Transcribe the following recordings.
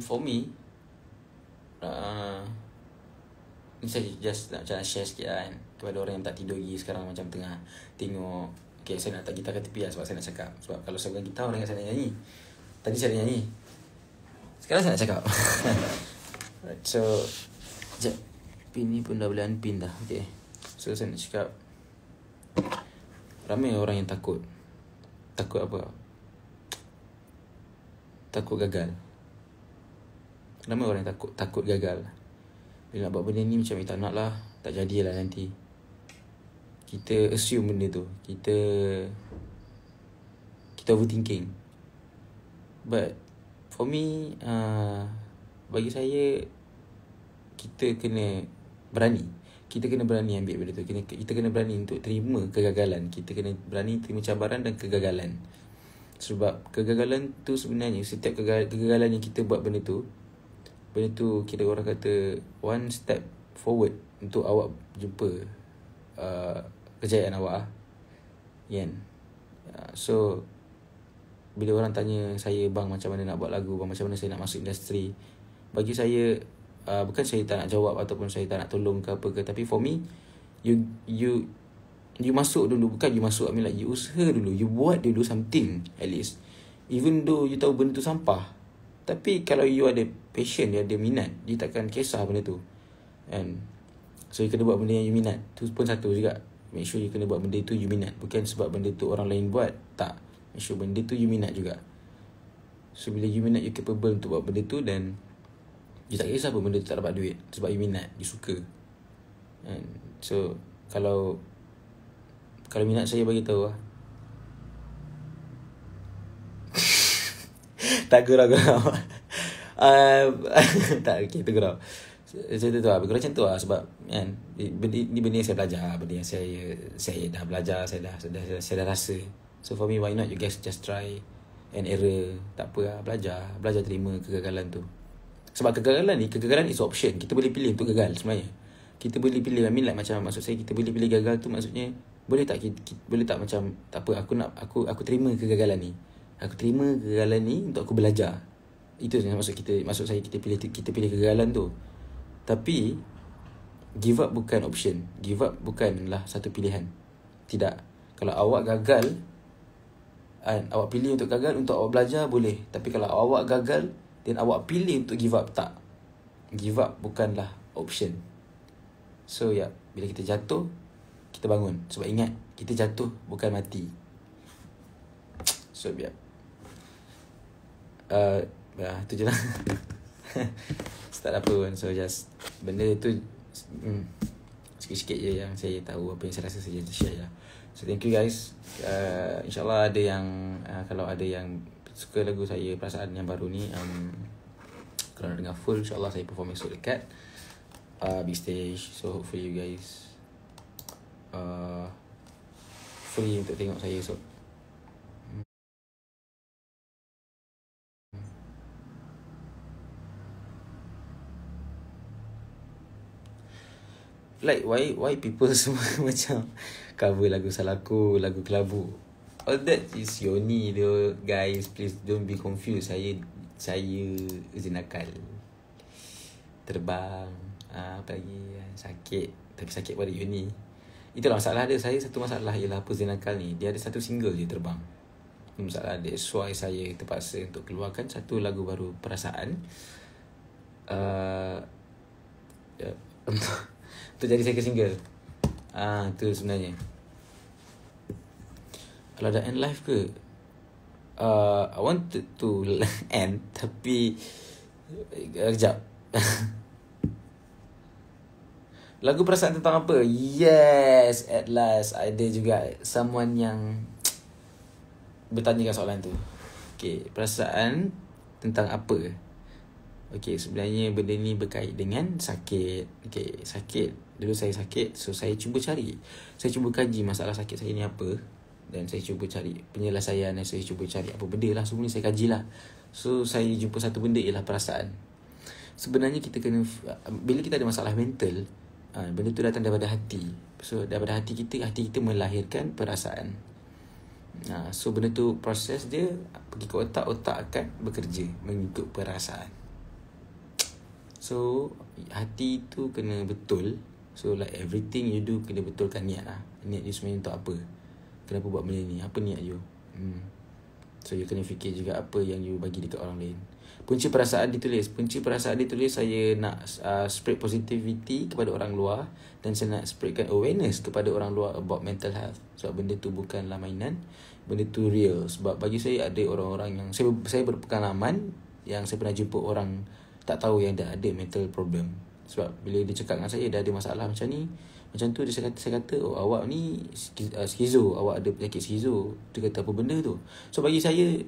For me, ni saya just nak macam share sikit lah kan, kepada orang yang tak tidur lagi sekarang, macam tengah tengok. Okay, saya nak letak gitar kat tepi lah, sebab saya nak cakap. Sebab kalau saya pegang gitar, orang ingat saya nak nyanyi. Tadi saya nak nyanyi, sekarang saya nak cakap. Right, so sekejap, pin ni pun dah boleh unpin dah. Okay, so saya nak cakap, ramai orang yang takut. Takut apa? Takut gagal. Ramai orang yang takut gagal. Bila nak buat benda ni macam tak nak lah, tak jadilah nanti. Kita assume benda tu, Kita overthinking. But for me, bagi saya, kita kena berani. Kita kena berani ambil benda tu. Kita kena berani untuk terima kegagalan. Kita kena berani terima cabaran dan kegagalan. Sebab kegagalan tu sebenarnya, setiap kegagalan yang kita buat benda tu kita orang kata one step forward untuk awak jumpa kejayaan awak kan. So bila orang tanya saya, bang macam mana nak buat lagu, bang macam mana saya nak masuk industri, bagi saya, bukan saya tak nak jawab ataupun saya tak nak tolong ke apa ke, tapi for me, you masuk dulu. Bukan you masuk, I mean like you usaha dulu, you buat dulu something at least. Even though you tahu benda tu sampah, tapi kalau you ada passion, you ada minat, you takkan kisah benda tu kan. So you kena buat benda yang you minat. Tu pun satu juga, make sure you kena buat benda tu you minat. Bukan sebab benda tu orang lain buat, tak. Make sure benda tu you minat juga. So bila you minat, you capable untuk buat benda tu, dan you tak kisah pun benda tu tak dapat duit, sebab you minat, you suka kan. So kalau minat, saya bagi tahu lah. Tak gurau. Tak, okay, tu gurau. Saya tu lah, bergurau macam tu lah. Sebab kan, ni benda yang saya belajar, benda yang saya dah belajar, saya dah rasa. So for me, why not you guys just try and error. Tak apa lah, belajar terima kegagalan tu. Sebab kegagalan is option. Kita boleh pilih untuk gagal sebenarnya. Kita boleh pilih, I mean like macam, maksud saya, kita boleh pilih gagal tu maksudnya, boleh tak macam, tak apa, aku terima kegagalan ni. Aku terima kegagalan ni untuk aku belajar. Itu maksud saya, kita pilih kegagalan tu. Tapi give up bukan option. Give up bukanlah satu pilihan. Tidak. Kalau awak gagal, awak pilih untuk gagal, untuk awak belajar, boleh. Tapi kalau awak gagal dan awak pilih untuk give up, tak. Give up bukanlah option. So ya, bila kita jatuh, kita bangun. Sebab ingat, kita jatuh bukan mati. So ya, tu je lah. Start apa pun. So just, benda tu sikit-sikit je yang saya tahu, apa yang saya rasa saja share je. So thank you guys. InsyaAllah ada yang kalau ada yang suka lagu saya, Perasaan yang baru ni, kalau nak dengar full, InsyaAllah saya perform esok dekat big stage. So hopefully you guys free untuk tengok saya esok. Like why people semua macam cover lagu Salahku, lagu Kelabu. All that is Yoni though, guys. Please don't be confused. Saya Zinakal. Terbang, apa lagi, sakit. Tapi sakit pada Yoni. Itulah masalah dia. Saya satu masalah ialah apa, Zinakal ni, dia ada satu single je terbang. Itu masalah dia. So saya terpaksa untuk keluarkan satu lagu baru, Perasaan, untuk jadi second single. Tu sebenarnya. Kalau dah end live ke, I wanted to end, tapi kejap. Lagu Perasaan tentang apa? Yes, at last ada juga someone yang bertanyakan soalan tu. Okay, perasaan tentang apa? Okay, sebenarnya benda ni berkait dengan sakit. Okay, sakit. Dulu saya sakit, so saya cuba cari. Saya cuba kaji masalah sakit saya ni apa, dan saya cuba cari penyelesaian, dan saya cuba cari apa benda lah. Semua ni saya kajilah. So saya jumpa satu benda ialah perasaan. Sebenarnya kita kena, bila kita ada masalah mental, benda tu datang daripada hati. So daripada hati kita melahirkan perasaan. So benda tu proses dia pergi ke otak, otak akan bekerja mengikut perasaan. So hati tu kena betul. So like everything you do kena betulkan niat lah. Niat you sebenarnya untuk apa, kenapa buat benda ni, apa niat you. So you kena fikir juga apa yang you bagi dekat orang lain. Punca perasaan ditulis saya nak spread positivity kepada orang luar, dan saya nak spreadkan awareness kepada orang luar about mental health. Sebab benda tu bukanlah mainan, benda tu real. Sebab bagi saya ada orang-orang yang saya berpengalaman, yang saya pernah jumpa orang tak tahu yang dah ada mental problem. Sebab bila dia cakap dengan saya dah ada masalah macam ni, macam tu, saya kata oh, awak ni skizo, awak ada penyakit skizo. Dia kata apa benda tu. So bagi saya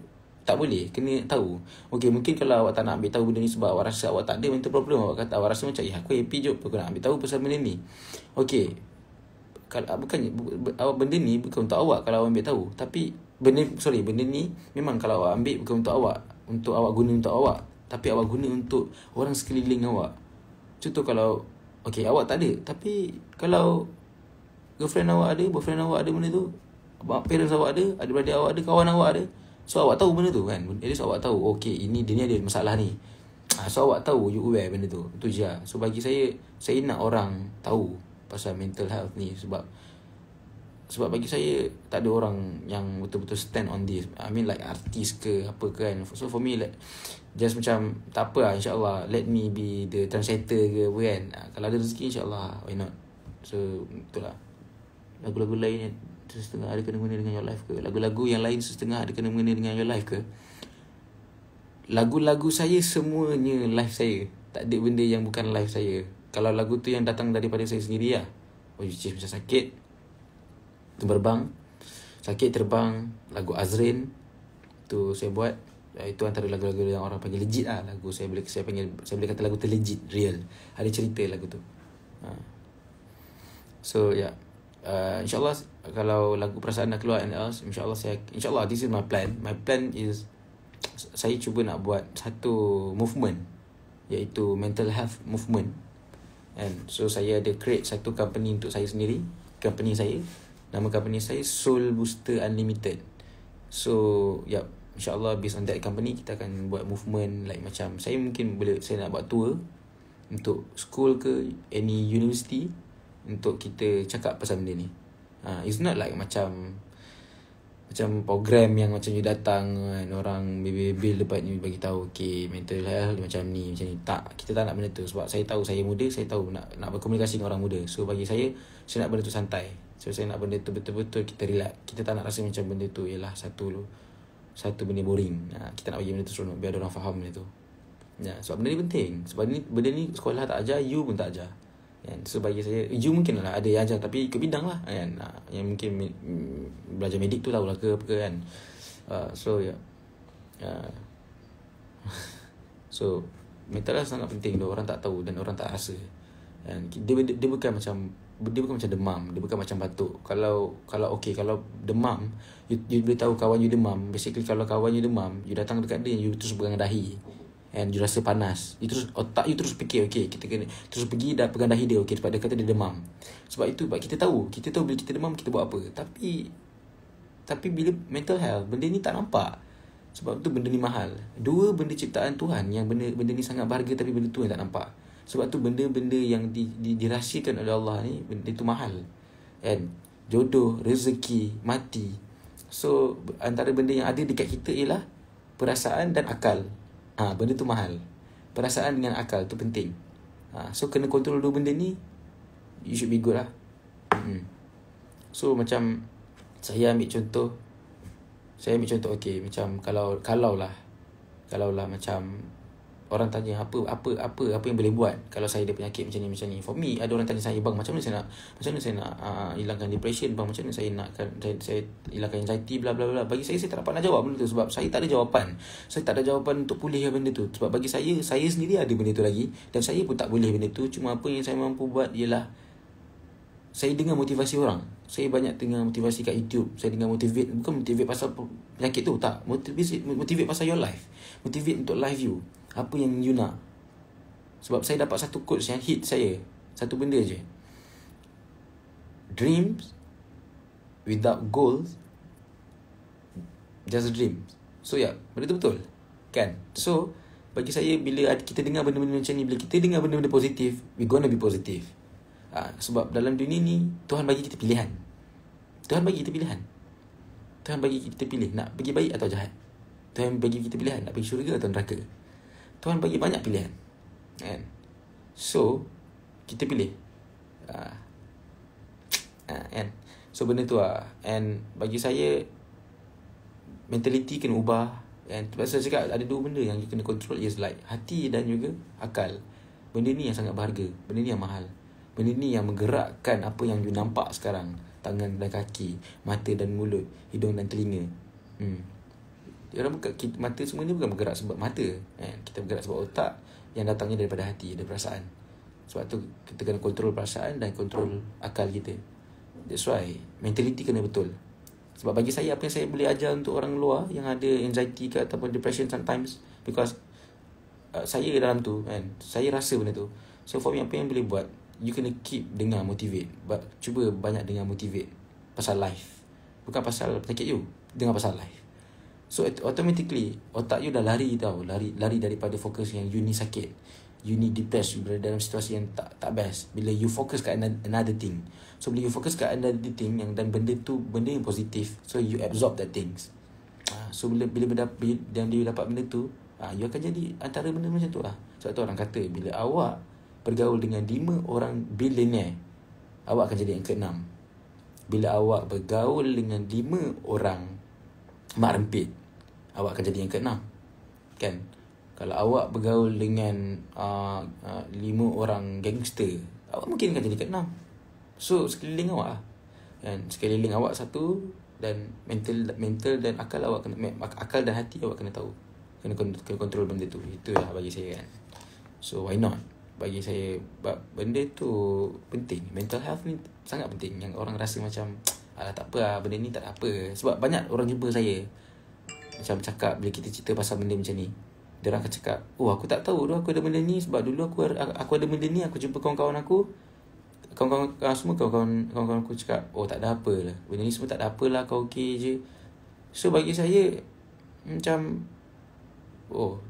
tak boleh, kena tahu. Okay, mungkin kalau awak tak nak ambil tahu benda ni sebab awak rasa awak tak ada mental problem, awak kata awak rasa macam aku happy je, aku nak ambil tahu pasal benda ni. Okay, kalau awak benda ni bukan untuk awak kalau awak ambil tahu. Tapi benda ni memang kalau awak ambil bukan untuk awak guna untuk awak, tapi awak guna untuk orang sekeliling awak. Contoh kalau okay, awak tak ada, tapi kalau girlfriend awak ada, boyfriend awak ada benda tu, parents awak ada, adik-beradik awak ada, kawan awak ada, so awak tahu benda tu kan. At least awak tahu okay, dia ni ada masalah ni. So awak tahu, you aware benda tu. Itu je lah. So bagi saya nak orang tahu pasal mental health ni. Sebab bagi saya tak ada orang yang betul-betul stand on this. I mean like artis ke apa kan. So for me like just macam tak apa lah, insyaAllah let me be the translator ke apa kan. Kalau ada rezeki insyaAllah, why not. So betul lah, lagu-lagu lain setengah ada kena-mengena dengan your life ke, lagu-lagu yang lain setengah ada kena-mengena dengan your life ke. Lagu-lagu saya semuanya life saya, tak ada benda yang bukan life saya. Kalau lagu tu yang datang daripada saya sendiri lah, which is macam sakit terbang, lagu Azrin tu saya buat. Itu antara lagu-lagu yang orang panggil legit lah. Lagu saya boleh kata lagu tu legit, real, ada cerita lagu tu. So yeah, InsyaAllah kalau lagu perasaan dah keluar and else, InsyaAllah this is my plan. My plan is saya cuba nak buat satu movement, iaitu mental health movement. And so saya ada create satu company untuk saya sendiri. Nama company saya Soul Booster Unlimited. So yeah, InsyaAllah based on that company, kita akan buat movement like macam saya nak buat tour untuk school ke any university untuk kita cakap pasal benda ni. It's not like macam program yang macam you datang kan, orang bil lepas ni bagi tahu okay mental health macam ni. Tak, kita tak nak benda tu. Sebab saya tahu saya muda, saya tahu nak berkomunikasi dengan orang muda. So bagi saya nak benda tu santai. So saya nak benda tu betul-betul kita relax. Kita tak nak rasa macam benda tu ialah satu benda boring. Kita nak bagi benda tu seronok biar orang faham benda tu. Sebab benda ni penting. Sebab benda ni sekolah tak ajar, you pun tak ajar. So bagi saya, you mungkin lah ada yang ajar tapi ikut bidang lah kan. Yang mungkin belajar medik tu tahulah ke apa ke kan. So yeah, so mental health sangat penting. Orang tak tahu dan orang tak rasa. Dia bukan macam demam, dia bukan macam batuk. Kalau demam, you boleh tahu kawan you demam. Basically kalau kawan you demam, you datang dekat dia, you terus pegang dahi and you rasa panas, otak you terus fikir okay, kita kena terus pergi dah pegang dahi dia, okay, sebab dia kata dia demam. Sebab kita tahu bila kita demam kita buat apa. Tapi bila mental health, benda ni tak nampak. Sebab tu benda ni mahal. Dua benda ciptaan Tuhan yang benda ni sangat berharga, tapi benda tu yang tak nampak. Sebab tu benda-benda yang dirahsiakan oleh Allah ni, benda tu mahal. And jodoh, rezeki, mati. So antara benda yang ada dekat kita ialah perasaan dan akal. Benda tu mahal. Perasaan dengan akal tu penting. So kena kontrol dua benda ni, you should be good lah. So macam saya ambil contoh okay, macam kalau lah macam orang tanya apa yang boleh buat kalau saya ada penyakit macam ni. For me, ada orang tanya saya, bang, macam mana saya nak hilangkan depression, bang, macam mana saya hilangkan anxiety, bla bla bla. Bagi saya tak dapat nak jawab benda tu sebab saya tak ada jawapan. Saya tak ada jawapan untuk pulihkan benda tu. Sebab bagi saya sendiri ada benda tu lagi dan saya pun tak boleh benda tu. Cuma apa yang saya mampu buat ialah saya dengar motivasi orang. Saya banyak dengar motivasi kat YouTube. Saya dengar bukan motivate pasal penyakit tu, tak. Motivate pasal your life. Motivate untuk life you. Apa yang you nak. Sebab saya dapat satu quotes yang hit saya. Satu benda je. Dreams without goals Just a dream. So benda tu betul kan. So bagi saya, bila kita dengar benda-benda macam ni, bila kita dengar benda-benda positif, we gonna be positive. Sebab dalam dunia ni Tuhan bagi kita pilihan. Tuhan bagi kita pilih nak pergi baik atau jahat. Tuhan bagi kita pilihan nak pergi syurga atau neraka. Tuhan bagi banyak pilihan kan. So kita pilih kan. So benda tu and bagi saya, mentality kena ubah. And sebab saya cakap ada dua benda yang you kena control, is like hati dan juga akal. Benda ni yang sangat berharga, benda ni yang mahal, benda ni yang menggerakkan apa yang you nampak sekarang. Tangan dan kaki, mata dan mulut, hidung dan telinga. Orang buka mata semua ni bukan bergerak sebab mata kan? Kita bergerak sebab otak yang datangnya daripada hati, dari perasaan. Sebab tu kita kena kontrol perasaan dan kontrol akal kita. That's why mentality kena betul. Sebab bagi saya, apa yang saya boleh ajar untuk orang luar yang ada anxiety ke ataupun depression sometimes, because saya dalam tu kan, saya rasa benda tu. So for me, apa yang boleh buat, you kena keep dengar motivate. Cuba banyak dengar motivate pasal life, bukan pasal penyakit you. Dengar pasal life. So automatically otak you dah lari daripada fokus yang you ni sakit, you ni depressed, you berada dalam situasi yang tak best. Bila you fokus kat another thing, so bila you fokus kat another thing dan benda yang positif, so you absorb that things. So bila you dapat benda tu, you akan jadi antara benda macam tu Sebab tu orang kata, bila awak bergaul dengan 5 orang billionaire, awak akan jadi yang ke-6. Bila awak bergaul dengan 5 orang mak rempit, awak akan jadi yang ke-6 kan. Kalau awak bergaul dengan 5 orang gangster, awak mungkin akan jadi ke-6. So sekeliling awak kan, sekeliling awak satu, dan mental dan akal awak kena, akal dan hati awak kena tahu, kena kontrol benda tu. Itu bagi saya kan. So why not? Bagi saya, benda tu penting. Mental health ni sangat penting. Yang orang rasa macam tak apa benda ni tak ada apa. Sebab banyak orang jumpa saya macam cakap, bila kita cerita pasal benda macam ni, dia orang akan cakap, aku tak tahu dulu aku ada benda ni. Sebab dulu aku ada benda ni, aku jumpa kawan-kawan aku, kawan-kawan aku cakap, tak ada apa lah, benda ni semua tak ada apa lah, kau okey je. So bagi saya macam,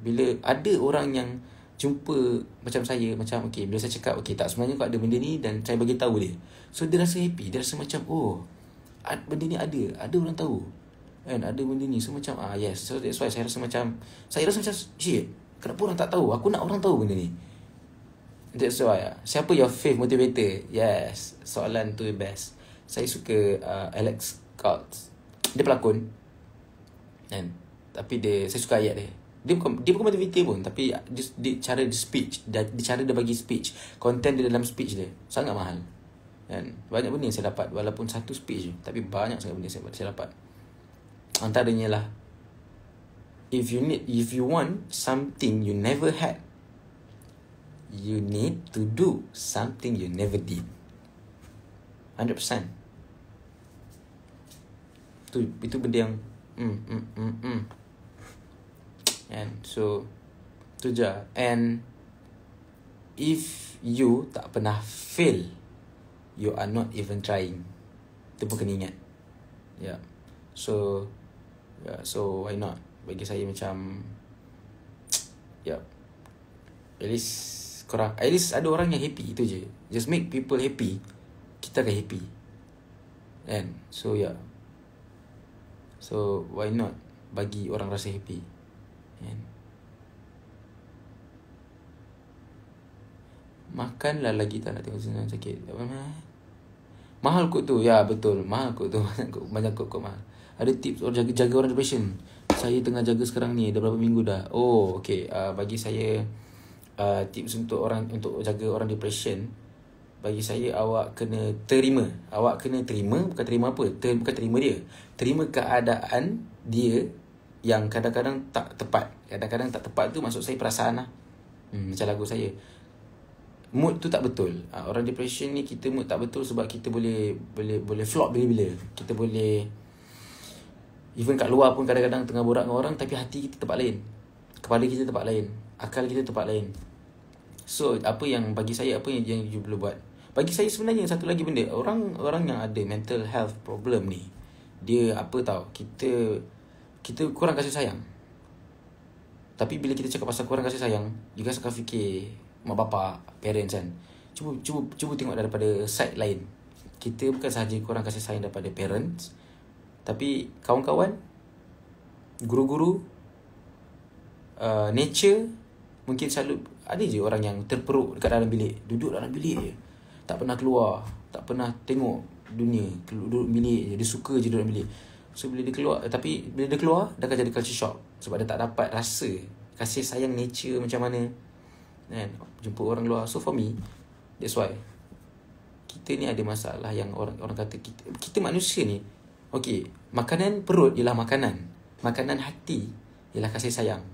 bila ada orang yang jumpa macam saya, macam bila saya cakap tak, sebenarnya kau ada benda ni, dan saya bagi tahu dia, so dia rasa happy. Dia rasa macam benda ni ada orang tahu kan, ada benda ni. So macam yes. So that's why saya rasa macam shit, kenapa orang tak tahu? Aku nak orang tahu benda ni. That's why siapa your faith motivator? Yes, soalan tu best. Saya suka Alex Coates. Dia pelakon kan, tapi saya suka ayat dia. Dia bukan motivator pun, tapi dia cara dia speech, cara dia bagi speech, content dia dalam speech dia sangat mahal kan. Banyak benda yang saya dapat, walaupun satu speech je, tapi banyak sangat benda yang saya dapat. Antaranya lah, if you want something you never had, you need to do something you never did. 100%. Itu benda yang And so tu je. And if you tak pernah fail, you are not even trying. Itu pun kena ingat. So why not? Bagi saya macam at least ada orang yang happy. Itu je. Just make people happy, kita akan happy. And so so why not bagi orang rasa happy. And makanlah lagi tak nak tengok senang sakit. Mahal kot tu. Ya betul, mahal kot tu. Banyak kot mahal. Ada tips orang jaga orang depression. Saya tengah jaga sekarang ni, dah berapa minggu dah. Okay. Bagi saya tips untuk jaga orang depression, bagi saya, awak kena terima. Awak kena terima, bukan terima apa? Bukan terima dia. Terima keadaan dia yang kadang-kadang tak tepat. Kadang-kadang tak tepat tu maksud saya perasaan lah. Macam lagu saya, mood tu tak betul. Orang depression ni, kita mood tak betul sebab kita boleh flop bila-bila. Kita boleh, even kat luar pun kadang-kadang tengah borak dengan orang, tapi hati kita tempat lain, kepala kita tempat lain, akal kita tempat lain. So apa yang you perlu buat? Bagi saya sebenarnya satu lagi benda, orang yang ada mental health problem ni, dia apa tahu, kita kurang kasih sayang. Tapi bila kita cakap pasal kurang kasih sayang, you guys akan fikir mak bapak, parents kan. Cuba tengok daripada side lain. Kita bukan sahaja kurang kasih sayang daripada parents, tapi kawan-kawan, guru-guru, nature. Mungkin selalu ada je orang yang terperuk dekat dalam bilik, duduk dalam bilik je, tak pernah keluar, tak pernah tengok dunia, duduk bilik je, dia suka je duduk dalam bilik. So bila dia keluar, tapi bila dia keluar, dia akan jadi culture shock sebab dia tak dapat rasa kasih sayang nature macam mana kan, jumpa orang luar. So for me, that's why kita ni ada masalah yang orang kata kita manusia ni, okay, makanan perut ialah makanan, makanan hati ialah kasih sayang.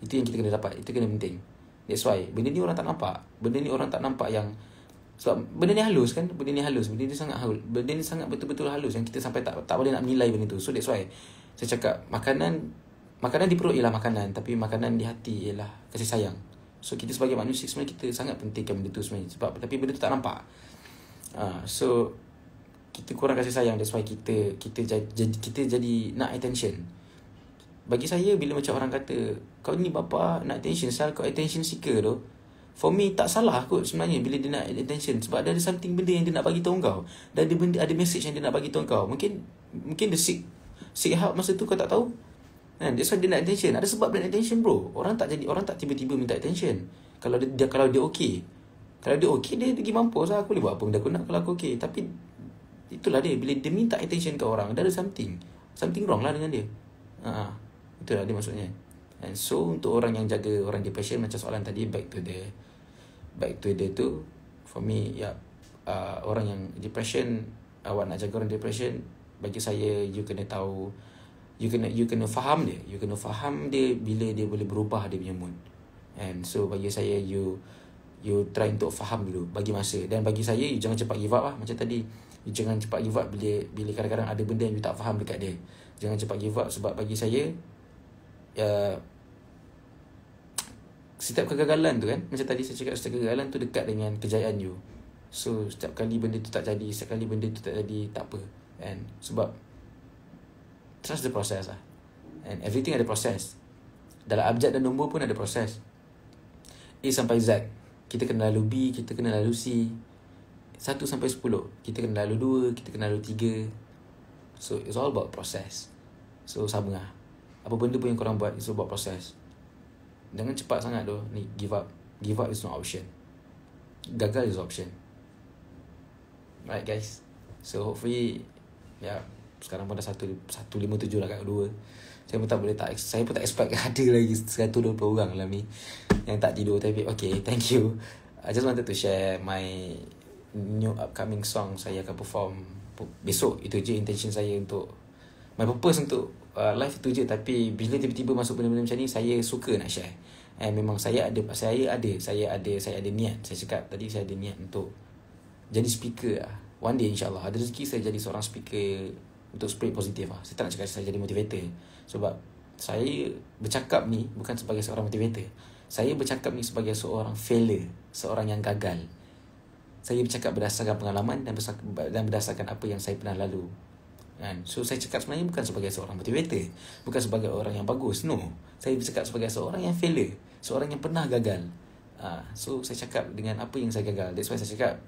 Itu yang kita kena dapat, itu kena penting. That's why benda ni orang tak nampak. Benda ni orang tak nampak yang sebab benda ni halus kan, benda ni sangat halus, benda ni sangat betul-betul halus yang kita sampai tak boleh nak menilai benda tu. So that's why saya cakap makanan di perut ialah makanan, tapi makanan di hati ialah kasih sayang. So kita sebagai manusia sebenarnya kita sangat pentingkan benda tu sebenarnya, sebab tapi benda tu tak nampak. So kita kurang kasih sayang, that's why kita jadi nak attention. Bagi saya, bila macam orang kata kau ni bapa nak attention, kau attention seeker tu, for me tak salah kot sebenarnya bila dia nak attention, sebab ada something benda yang dia nak bagi tahu kau. Dan ada message yang dia nak bagi tahu kau. Mungkin dia seek help masa tu kau tak tahu. Kan? That's why dia nak attention. Ada sebab dia nak attention, bro. Orang tak tiba-tiba minta attention. Kalau dia okay. Kalau dia okay, dia pergi mampus lah. Aku boleh buat apa benda aku nak kalau aku okay. Tapi itulah dia, bila dia minta attention ke orang, ada something wrong lah dengan dia. Itulah dia maksudnya. And so untuk orang yang jaga orang depression, macam soalan tadi, back to the tu, for me, orang yang depression, awak nak jaga orang depression, bagi saya you kena tahu, you kena faham dia bila dia boleh berubah dia punya mood. And so bagi saya, you try untuk faham dulu, bagi masa. Dan bagi saya, you jangan cepat give up lah. Macam tadi, you jangan cepat give up bila kadang-kadang ada benda yang you tak faham dekat dia. Jangan cepat give up, sebab bagi saya, setiap kegagalan tu kan, macam tadi saya cakap, setiap kegagalan tu dekat dengan kejayaan you. So setiap kali benda tu tak jadi, tak apa. And sebab trust the process lah. And everything ada proses. Dalam abjad dan nombor pun ada proses. A sampai Z, kita kena lalu B, kita kena lalu C. 1 sampai 10, kita kena lalu 2, kita kena lalu 3. So it's all about process. So sama lah, apa benda pun yang korang buat, it's all about process. Jangan cepat sangat tu ni give up. Give up is not option. Gagal is option. Right guys. So hopefully, sekarang pun dah 157 lah kat kedua. Saya pun tak expect ada lagi 120 orang dalam ni yang tak tidur. Tapi okay, thank you. I just wanted to share my new upcoming song. Saya akan perform besok. Itu je intention saya untuk, my purpose untuk live itu je. Tapi bila tiba-tiba masuk benda-benda macam ni, saya suka nak share. And memang saya ada niat. Saya cakap tadi, saya ada niat untuk jadi speaker lah. One day insyaAllah ada rezeki, saya jadi seorang speaker untuk spread positif lah. Saya tak nak cakap saya jadi motivator, sebab saya bercakap ni bukan sebagai seorang motivator. Saya bercakap ni sebagai seorang failure, seorang yang gagal. Saya bercakap berdasarkan pengalaman dan berdasarkan apa yang saya pernah lalu. So saya cakap sebenarnya bukan sebagai seorang motivator, bukan sebagai orang yang bagus. No, saya bercakap sebagai seorang yang failure, seorang yang pernah gagal. So saya cakap dengan apa yang saya gagal. That's why saya cakap,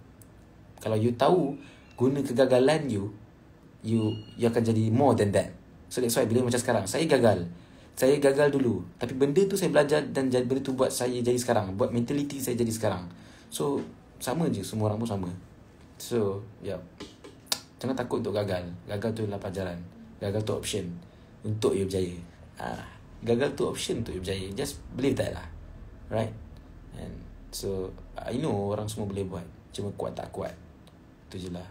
kalau you tahu guna kegagalan you akan jadi more than that. So that's why bila macam sekarang, saya gagal dulu, tapi benda tu saya belajar, dan benda tu buat saya jadi sekarang, buat mentality saya jadi sekarang. So sama je, semua orang pun sama. So jangan takut untuk gagal. Gagal tu adalah pelajaran. Gagal tu option untuk you berjaya. Gagal tu option untuk you berjaya. Just believe that lah. Right? And so I know orang semua boleh buat, cuma kuat tak kuat. Itu je lah.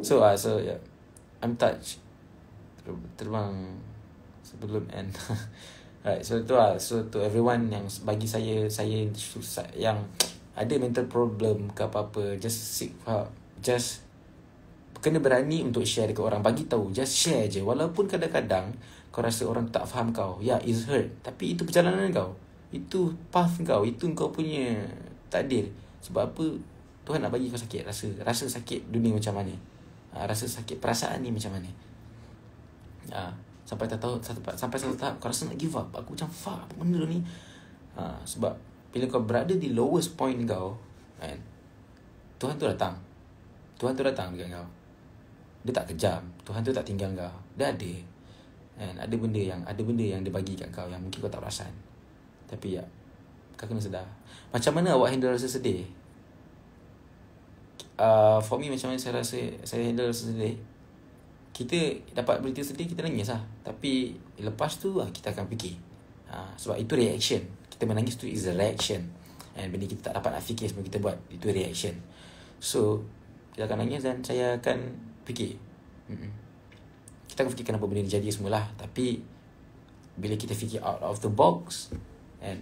So I'm touched. Terbang sebelum end. Right, so tu lah. So to everyone yang bagi saya yang ada mental problem ke apa-apa, just seek help. Just kena berani untuk share dekat orang. Bagi tahu, just share je. Walaupun kadang-kadang kau rasa orang tak faham kau, it's hurt, tapi itu perjalanan kau, itu path kau, itu kau punya takdir. Sebab apa? Tuhan nak bagi kau sakit. Rasa sakit dunia macam mana, rasa sakit perasaan ni macam mana. Sampai satu tahap kau rasa nak give up. Aku macam fuck, apa benda ni. Sebab bila kau berada di lowest point kau kan, Tuhan tu datang dekat kau. Dia tak kejam. Tuhan tu tak tinggal kau. Dia ada. And ada benda yang dia bagi kat kau yang mungkin kau tak perasan. Tapi kau kena sedar. Macam mana awak handle rasa sedih? For me, macam mana saya handle rasa sedih, kita dapat berita sedih, kita nangis lah. Tapi lepas tu kita akan fikir. Sebab itu reaction. Kita menangis tu is a reaction. And benda kita tak dapat nak fikir sebab kita buat, itu reaction. So kita akan nangis dan saya akan fikir. Kita akan fikir kenapa benda ni jadi semualah. Tapi bila kita fikir out of the box, and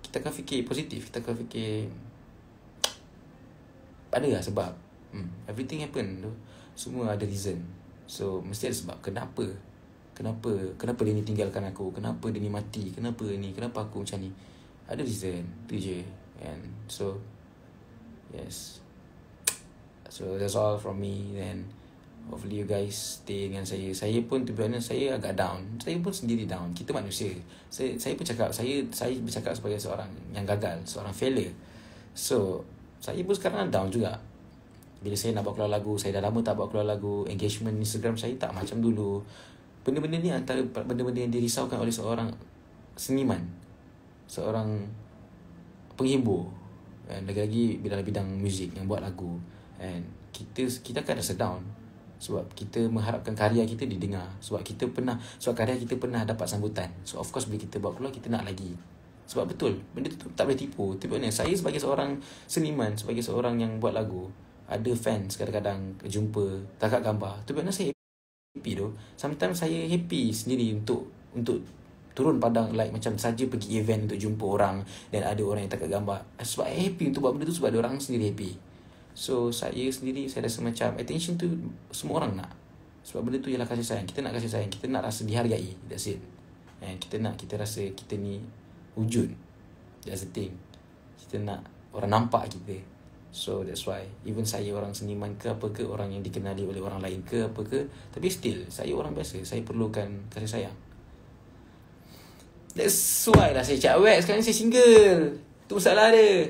kita akan fikir positif. Kita akan fikir ada lah sebab. Everything happen tu, semua ada reason. So mesti ada sebab. Kenapa dia ni tinggalkan aku, kenapa dia ni mati, kenapa aku macam ni. Ada reason. Tu je. And so yes, so that's all from me. Then hopefully you guys stay dengan saya. Saya pun, to be honest, saya agak down. Saya pun sendiri down. Kita manusia. Saya pun cakap, saya bercakap sebagai seorang yang gagal, seorang failure. So saya pun sekarang down juga. Bila saya nak buat keluar lagu, saya dah lama tak buat keluar lagu. Engagement Instagram saya tak macam dulu. Benda-benda ni antara benda-benda yang dirisaukan oleh seorang seniman, seorang penghibur, dan lagi-lagi dalam bidang muzik yang buat lagu. And kita akan rasa down sebab kita mengharapkan karya kita didengar, sebab karya kita pernah dapat sambutan. So of course bila kita buat keluar, kita nak lagi. Sebab betul, benda tu tak boleh tipu. Saya sebagai seorang seniman, sebagai seorang yang buat lagu, ada fans kadang-kadang jumpa, tangkap gambar. Tu benar saya happy tu. Sometimes saya happy sendiri untuk turun padang, like macam saja pergi event untuk jumpa orang dan ada orang yang tangkap gambar. Sebab saya happy untuk buat benda tu, sebab ada orang sendiri happy. So saya sendiri, saya rasa macam attention tu semua orang nak. Sebab benda tu ialah kasih sayang. Kita nak kasih sayang, kita nak rasa dihargai. That's it. And kita rasa kita ni wujud. That's the thing. Kita nak orang nampak kita. So that's why even saya orang seniman ke apa ke, orang yang dikenali oleh orang lain ke apa ke, tapi still saya orang biasa. Saya perlukan kasih sayang. That's why lah saya cakap awet. Sekarang ni saya single. Tu masalah dia.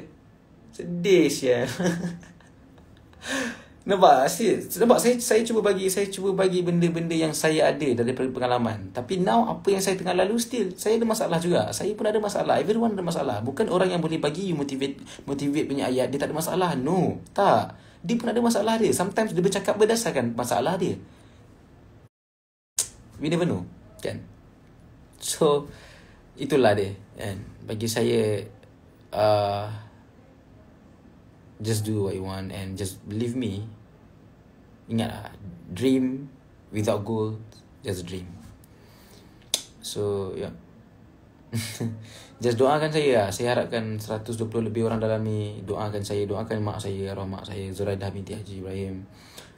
Sedih sial. Nampak saya cuba bagi benda-benda yang saya ada daripada pengalaman. Tapi now apa yang saya tengah lalu, still saya ada masalah juga. Saya pun ada masalah. Everyone ada masalah. Bukan orang yang boleh bagi you motivate punya ayat dia tak ada masalah. No, tak. Dia pun ada masalah dia. Sometimes dia bercakap berdasarkan masalah dia. We never know, kan? So itulah dia, kan? Bagi saya just do what you want and just believe me. Ingatlah, dream without goal, just dream. So yeah. Just doakan saya lah. Saya harapkan 120 lebih orang dalam ni doakan saya. Doakan mak saya, arwah mak saya, Zuraidah binti Haji Ibrahim.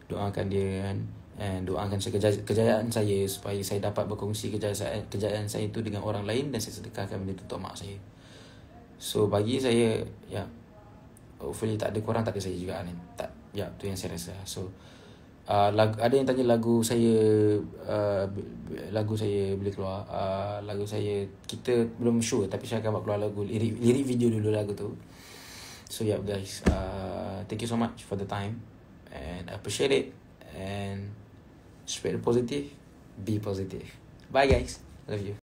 Doakan dia kan. And doakan kejayaan saya, supaya saya dapat berkongsi kejayaan saya itu dengan orang lain, dan saya sedekahkan benda itu untuk mak saya. So bagi saya, ya, hopefully tak ada korang, tak ada saya juga kan. Tak, ya, tu yang saya rasa. So ada yang tanya lagu saya boleh keluar. Lagu saya, kita belum sure, tapi saya akan buat keluar lagu, lirik video dulu lagu tu. So yeah guys, thank you so much for the time, and I appreciate it, and spread the positive, be positive. Bye guys, love you.